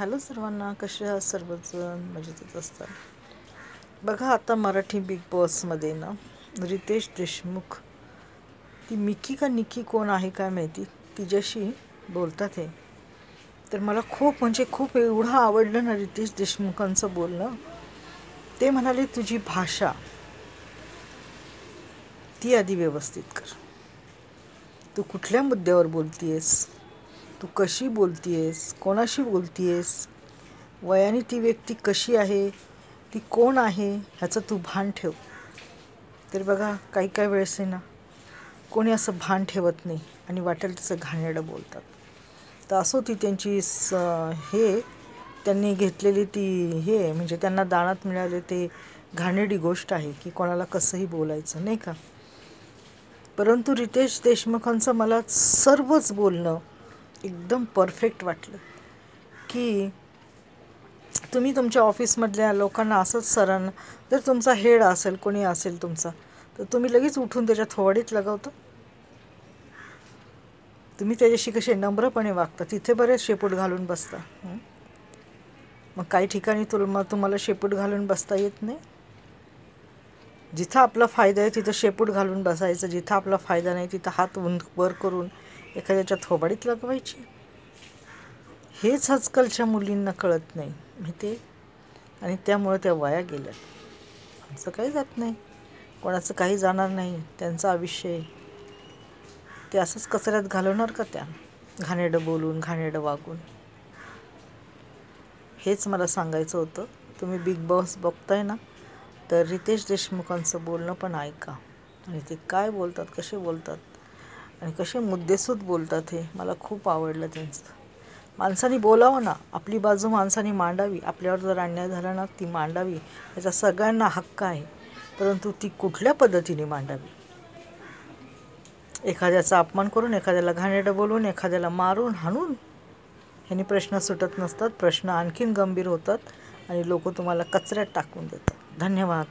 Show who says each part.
Speaker 1: Hello सर्वांना, कसे आहात सर्वजण? मजेतच असतात. बघा, आता मराठी बिग बॉसमध्ये ना रितेश देशमुख, ती मिकी का निकी कोण आहे काय माहिती, तिच्याशी बोलतात हे. तर मला खूप एवढं आवडलं ना रितेश देशमुखांचं बोलणं. ते म्हणाले, तुझी भाषा ती आधी व्यवस्थित कर. तू कुठल्या मुद्द्यावर बोलतीयस, तू कशी बोलतीयस, कोणाशी बोलतीयस, वयाने ती व्यक्ती कशी आहे, ती कोण आहे, ह्याचं तू भान ठेव. तर बघा, काही वेळेस आहे ना, कोणी असं भान ठेवत नाही आणि वाटेल तसं घाणेरडं बोलतात. तर असो ती त्यांची त्यांनी घेतलेली ती म्हणजे त्यांना दानात मिळाले ते घाणेरडी गोष्ट आहे की कोणाला कसंही बोलायचं, नाही का. परंतु रितेश देशमुखांचं मला सर्वच बोलणं एकदम परफेक्ट वाटलं. की तुम्ही तुमच्या ऑफिसमधल्या लोकांना असंच सरांना, जर तुमचा हेड असेल, कोणी असेल तुमचा, तर तुम्ही लगेच उठून त्याच्या थोबाडीत लगावता. तुम्ही त्याच्याशी कसे नम्रपणे वागता, तिथे बरेच शेपूट घालून बसता. मग काही ठिकाणी तुम्हाला शेपूट घालून बसता येत नाही. जिथं आपला फायदा आहे तिथं शेपूट घालून बसायचं, जिथं आपला फायदा नाही तिथं हात वर करून एखाद्याच्या थोबाडीत लगवायची. हेच आजकालच्या मुलींना कळत नाही माहिती. आणि त्यामुळे त्या वाया गेल्या. आमचं काही जात नाही, कोणाचं काही जाणार नाही, त्यांचं आयुष्य आहे. ते असंच कचऱ्यात घालवणार का त्या, घाणेरडं बोलून, घाणेरडं वागून. हेच मला सांगायचं होतं. तुम्ही बिग बॉस बघताय ना, तर रितेश देशमुखांचं बोलणं पण ऐका. आणि ते काय बोलतात, कसे बोलतात आणि कसे मुद्देसूद बोलतात, हे मला खूप आवडलं त्यांचं. माणसाने बोलावं ना, आपली बाजू माणसाने मांडावी. आपल्यावर जर अन्याय झाला ना, ती मांडावी, याचा सगळ्यांना हक्क आहे. परंतु ती कुठल्या पद्धतीने मांडावी. एखाद्याचा अपमान करून, एखाद्याला घाणेरडं बोलून, एखाद्याला मारून हाणून ह्याने प्रश्न सुटत नसतात. प्रश्न आणखीन गंभीर होतात आणि लोक तुम्हाला कचऱ्यात टाकून देतात. धन्यवाद.